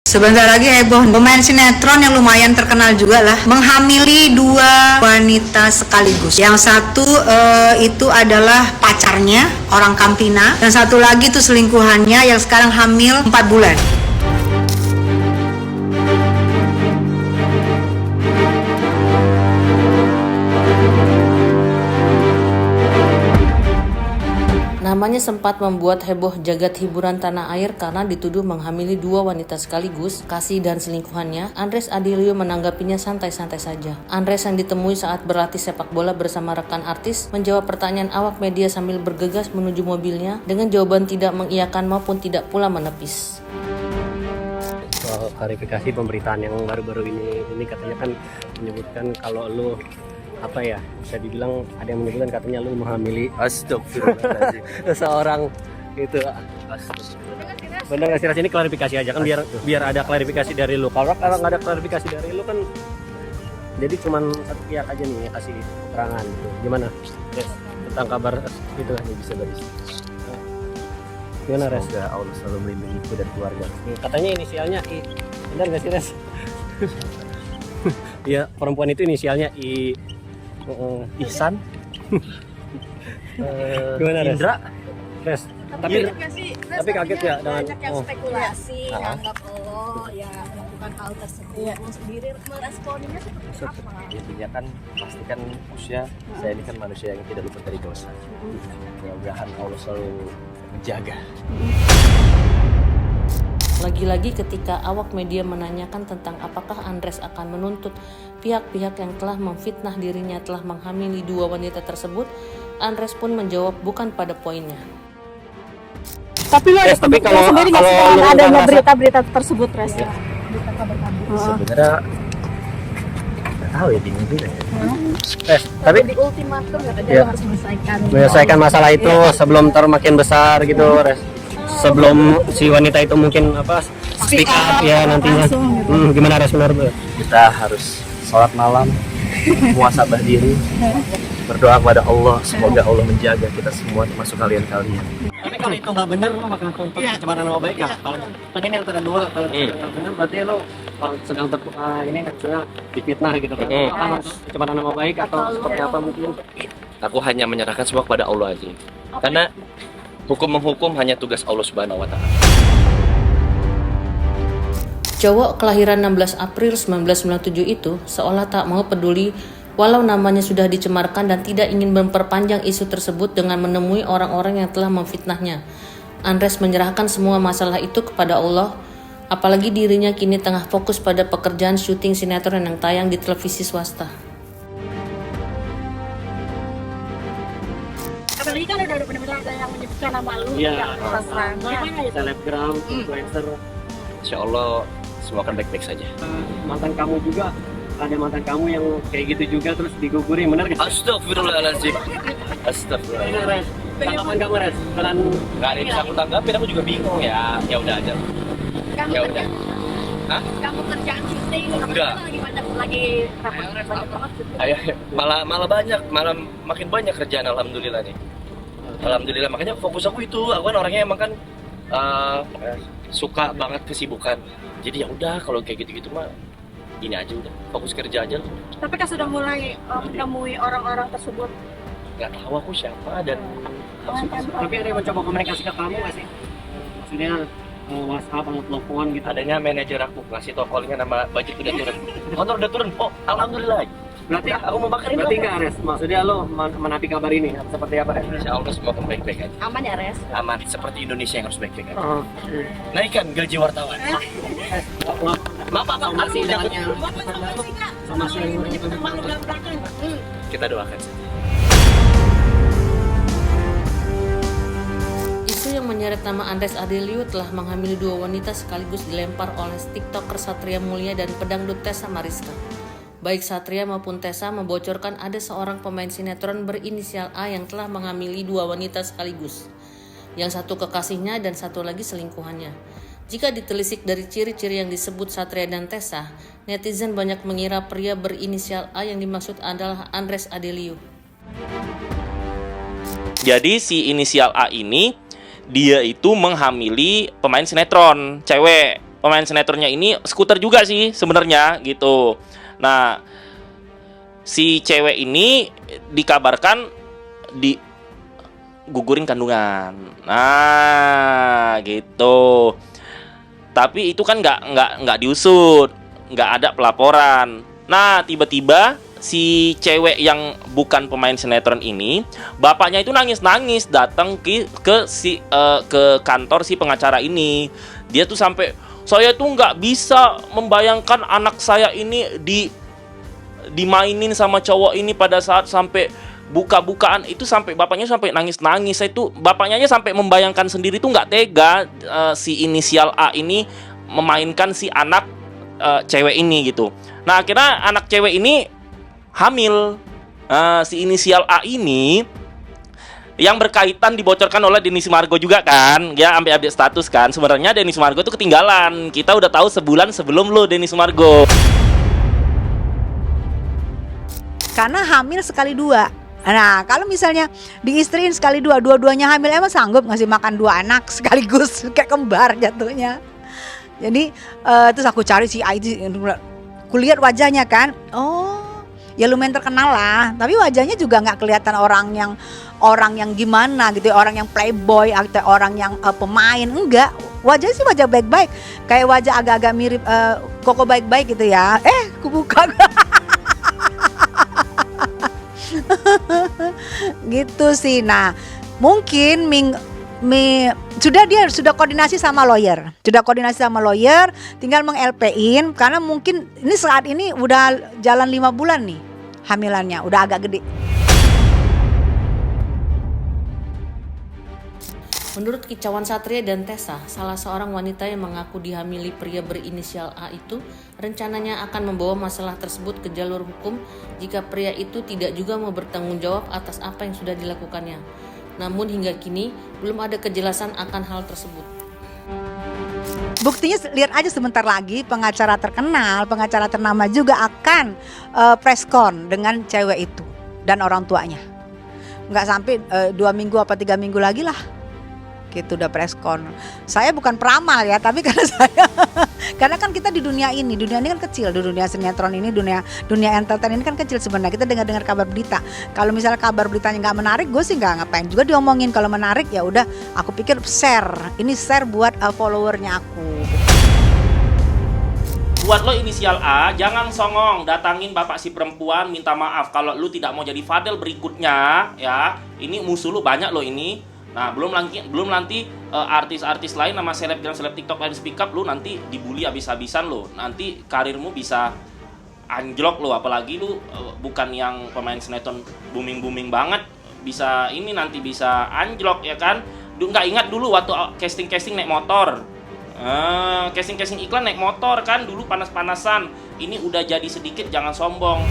Sebentar lagi heboh, pemain sinetron yang lumayan terkenal juga lah menghamili dua wanita sekaligus. Yang satu itu adalah pacarnya, orang Kampina, dan satu lagi tuh selingkuhannya yang sekarang hamil 4 bulan. Namanya sempat membuat heboh jagat hiburan tanah air karena dituduh menghamili dua wanita sekaligus, Kasih dan selingkuhannya. Andres Adilio menanggapinya santai-santai saja. Andres yang ditemui saat berlatih sepak bola bersama rekan artis menjawab pertanyaan awak media sambil bergegas menuju mobilnya dengan jawaban tidak mengiyakan maupun tidak pula menepis. Soal klarifikasi pemberitaan yang baru-baru ini katanya kan menyebutkan kalau lu apa ya, bisa dibilang ada yang menyebutkan katanya lu menghamili Astagfirullahaladzim. seseorang itu. Bener nggak sih Ras? Ini klarifikasi aja kan, biar ada klarifikasi dari lu. Kalau nggak ada klarifikasi dari lu kan jadi cuman satu pihak aja nih yang kasih keterangan gitu. Gimana Res tentang kabar itu? Ini bisa baris. Gimana Res? Semoga Allah selalu melindungiku dan keluarga. Katanya inisialnya I. Benar nggak sih Res? Iya, perempuan itu inisialnya I. Ihsan. Gimana Res? Indra. Res. Tapi kaget ya dengan banyak yang spekulasi anggap lo ya melakukan hal tersebut. Sendiri meresponnya seperti apa? Intinya kan pastikan usia saya ini kan manusia yang tidak luput dari dosa. Mudah-mudahan Allah selalu menjaga. Lagi-lagi ketika awak media menanyakan tentang apakah Andres akan menuntut pihak-pihak yang telah memfitnah dirinya telah menghamili dua wanita tersebut, Andres pun menjawab bukan pada poinnya. Tapi lo ada pembuktian sendiri nggak sih dengan adanya berita-berita tersebut, Res? Ya. Sebenarnya nggak tahu ya, bingung juga ya. Tapi di ultimatum ya, Iya. lo harus menyelesaikan masalah itu sebelum makin besar gitu Res. Sebelum si wanita itu mungkin speak up ya nantinya. Gimana Res menurut lu? Kita harus sholat malam, muhasabah diri, berdoa kepada Allah, semoga Allah menjaga kita semua termasuk kalian-kalian. Tapi kalau itu nggak benar lo bakal tuntut pencemaran nama baik ya. Kalau ini yang kedua, kalau benar berarti lo kalau sedang ini sedang difitnah gitu kan. Apa pencemaran nama baik atau seperti apa mungkin? Aku hanya menyerahkan semua kepada Allah aja. Karena hukum menghukum hanya tugas Allah Subhanahu wa taala. Cowok kelahiran 16 April 1997 itu seolah tak mau peduli walau namanya sudah dicemarkan dan tidak ingin memperpanjang isu tersebut dengan menemui orang-orang yang telah memfitnahnya. Andres menyerahkan semua masalah itu kepada Allah, apalagi dirinya kini tengah fokus pada pekerjaan syuting sinetron yang tayang di televisi swasta. Apalagi kan udah benar-benar ada yang menyebutkan nama lu Iya. ya, gimana ya? Selebgram, influencer, Insya Allah semua akan baik-baik saja. mantan kamu juga. Ada mantan kamu yang kayak gitu juga terus digugurin, benar nggak? Astagfirullahaladzim. Astagfirullah. Tanggapan kamu Res? Kalian Gak ada yang bisa aku tanggapin, aku juga bingung ya. Ya udah aja. Kamu Ya kerja, udah. Hah? kamu kerjaan syuting Enggak. lagi banyak banget syuting. Ayo, malah banyak, malah makin banyak kerjaan alhamdulillah nih. Alhamdulillah, makanya fokus aku itu. Aku kan orangnya emang kan suka banget kesibukan. Jadi ya udah kalau kayak gitu-gitu mah ini aja udah, fokus kerja aja. Tapi kan sudah mulai menemui orang-orang tersebut. Nggak tahu aku siapa dan tapi ada yang mencoba komunikasi ke kamu nggak sih? Maksudnya WhatsApp atau telepon gitu? adanya manajer aku ngasih tau callnya nama budget udah turun. Motor udah turun. Oh, alhamdulillah. Berarti Aku mau bakar ini. berarti nggak Res? Maksudnya lo menapi kabar ini seperti apa Res? Insya Allah semua akan baik-baik aja. Aman ya, Res? Aman seperti Indonesia yang harus baik-baik aja. Oh. Naikkan gaji wartawan. Maaf, Masih jalannya sama si kita doakan saja. Isu yang menyeret nama Andres Adilio telah menghamili dua wanita sekaligus dilempar oleh TikToker Satria Mulia dan pedangdut Tessa Mariska. Baik Satria maupun Tessa membocorkan ada seorang pemain sinetron berinisial A yang telah menghamili dua wanita sekaligus. Yang satu kekasihnya dan satu lagi selingkuhannya. Jika ditelisik dari ciri-ciri yang disebut Satria dan Tessa, netizen banyak mengira pria berinisial A yang dimaksud adalah Andres Adilio. Jadi si inisial A ini dia itu menghamili pemain sinetron cewek. Pemain sinetronnya ini skuter juga sih sebenarnya gitu. Nah, si cewek ini dikabarkan gugurin kandungan. Nah, gitu. Tapi itu kan nggak diusut, nggak ada pelaporan. Nah, tiba-tiba si cewek yang bukan pemain sinetron ini, bapaknya itu nangis-nangis datang ke kantor si pengacara ini. Dia tuh sampai, saya tuh nggak bisa membayangkan anak saya ini dimainin sama cowok ini pada saat sampai buka-bukaan itu, sampai bapaknya sampai nangis-nangis. Saya tuh bapaknya aja sampai membayangkan sendiri tuh nggak tega si inisial A ini memainkan si anak cewek ini gitu. Nah, akhirnya anak cewek ini hamil. Si inisial A ini yang berkaitan dibocorkan oleh Denny Sumargo juga kan, ya sampai update status kan. Sebenarnya Denny Sumargo tuh ketinggalan. Kita udah tahu sebulan sebelum lo Denny Sumargo. Karena hamil sekali dua. Nah, kalau misalnya diistriin sekali dua, dua-duanya hamil, emang sanggup ngasih makan dua anak sekaligus kayak kembar jatuhnya. Jadi terus aku cari si IT, kulihat wajahnya kan, oh ya lumayan terkenal lah, tapi wajahnya juga nggak kelihatan orang yang gimana gitu, orang yang playboy atau orang yang pemain, enggak. Wajahnya sih wajah baik-baik, kayak wajah agak-agak mirip Koko baik-baik gitu ya. Kubuka gitu sih. Nah, mungkin sudah koordinasi sama lawyer, tinggal meng-LP-in karena mungkin ini saat ini udah jalan 5 bulan nih hamilannya, udah agak gede. Menurut kicauan Satria dan Tessa, salah seorang wanita yang mengaku dihamili pria berinisial A itu rencananya akan membawa masalah tersebut ke jalur hukum jika pria itu tidak juga mau bertanggung jawab atas apa yang sudah dilakukannya. Namun hingga kini belum ada kejelasan akan hal tersebut. Buktinya lihat aja sebentar lagi pengacara terkenal, pengacara ternama juga akan preskon dengan cewek itu dan orang tuanya. Nggak sampai 2 minggu apa 3 minggu lagi lah. Gitu udah preskon. Saya bukan peramal ya, tapi karena kan kita di dunia ini kan kecil, di dunia sinetron ini, dunia entertain ini kan kecil sebenarnya. Kita dengar kabar berita. Kalau misalnya kabar beritanya nggak menarik, gue sih nggak ngapain juga diomongin. Kalau menarik ya udah, aku pikir share. Ini share buat followernya aku. Buat lo inisial A, jangan songong datangin bapak si perempuan minta maaf kalau lu tidak mau jadi Fadel berikutnya ya. Ini musuh lu banyak lo ini. Nah, belum nanti artis-artis lain sama selebgram TikTok lain speak up, lu nanti dibully habis-habisan lo. Nanti karirmu bisa anjlok lo, apalagi lu bukan yang pemain sinetron booming banget, bisa nanti bisa anjlok ya kan. Nggak ingat dulu waktu casting naik motor. Casting iklan naik motor kan dulu panas-panasan. Ini udah jadi sedikit, jangan sombong.